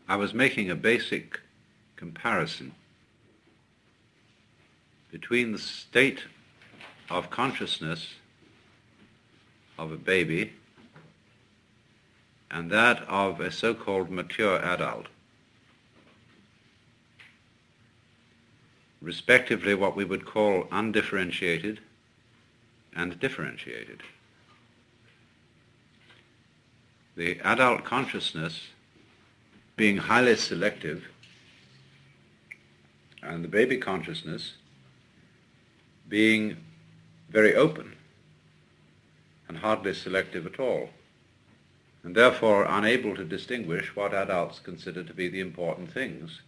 I was making a basic comparison between the state of consciousness of a baby and that of a so-called mature adult, respectively what we would call undifferentiated and differentiated. The adult consciousness being highly selective, and the baby consciousness being very open and hardly selective at all, and therefore unable to distinguish what adults consider to be the important things,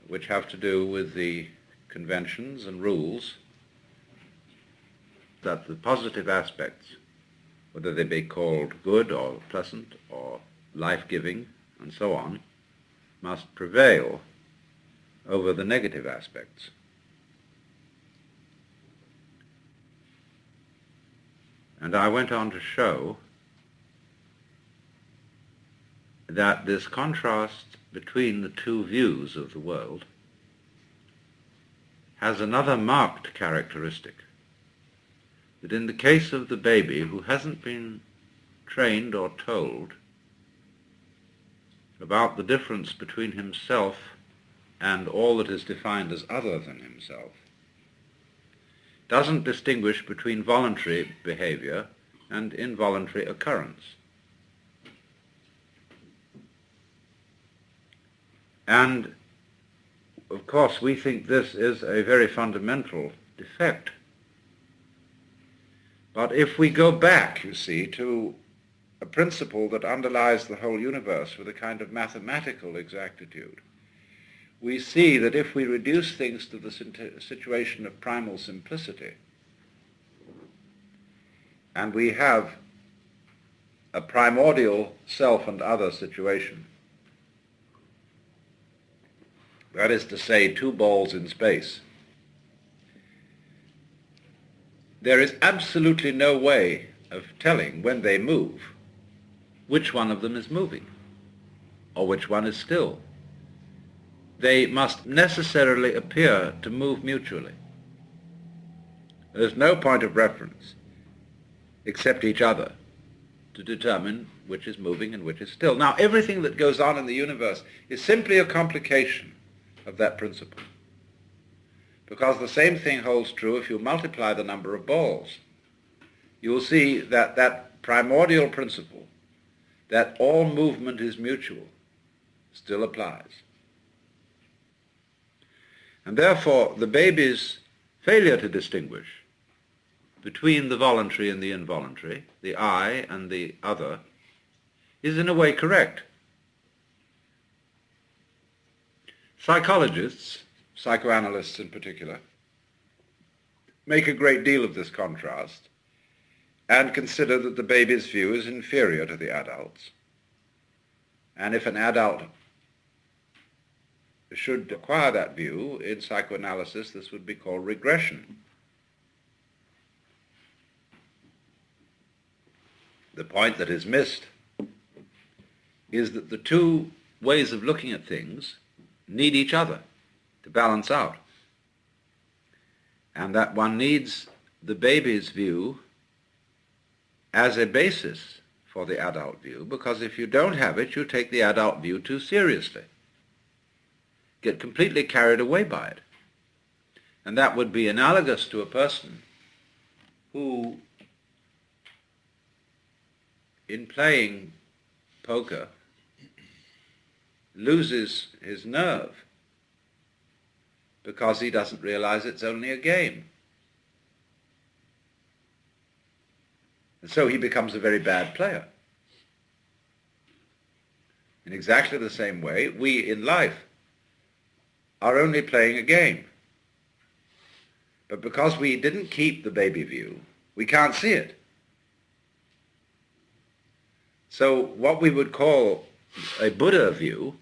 which have to do with the conventions and rules that the positive aspects, whether they be called good or pleasant or life-giving and so on, must prevail over the negative aspects. And I went on to show that this contrast between the two views of the world has another marked characteristic, that in the case of the baby who hasn't been trained or told about the difference between himself and all that is defined as other than himself, doesn't distinguish between voluntary behavior and involuntary occurrence. And of course we think this is a very fundamental defect. But if we go back, you see, to a principle that underlies the whole universe with a kind of mathematical exactitude, we see that if we reduce things to the situation of primal simplicity, and we have a primordial self and other situation, that is to say, two balls in space, there is absolutely no way of telling when they move which one of them is moving or which one is still. They must necessarily appear to move mutually. There's no point of reference except each other to determine which is moving and which is still. Now, everything that goes on in the universe is simply a complication of that principle, because the same thing holds true if you multiply the number of balls. You will see that that primordial principle, that all movement is mutual, still applies. And therefore, the baby's failure to distinguish between the voluntary and the involuntary, the I and the other, is in a way correct. Psychologists, psychoanalysts in particular, make a great deal of this contrast and consider that the baby's view is inferior to the adult's. And if an adult should acquire that view, in psychoanalysis this would be called regression. The point that is missed is that the two ways of looking at things need each other to balance out, and that one needs the baby's view as a basis for the adult view, because if you don't have it, you take the adult view too seriously, get completely carried away by it. And that would be analogous to a person who, in playing poker, loses his nerve because he doesn't realize it's only a game. And so he becomes a very bad player. In exactly the same way, we in life are only playing a game. But because we didn't keep the baby view, we can't see it. So what we would call a Buddha view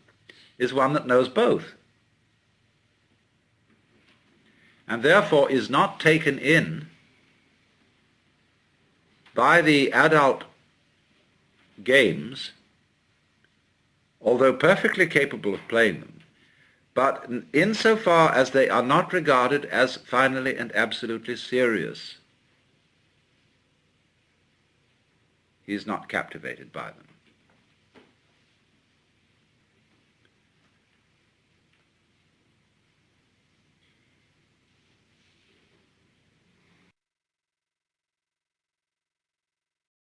is one that knows both, and therefore is not taken in by the adult games although perfectly capable of playing them, but insofar as they are not regarded as finally and absolutely serious, he is not captivated by them.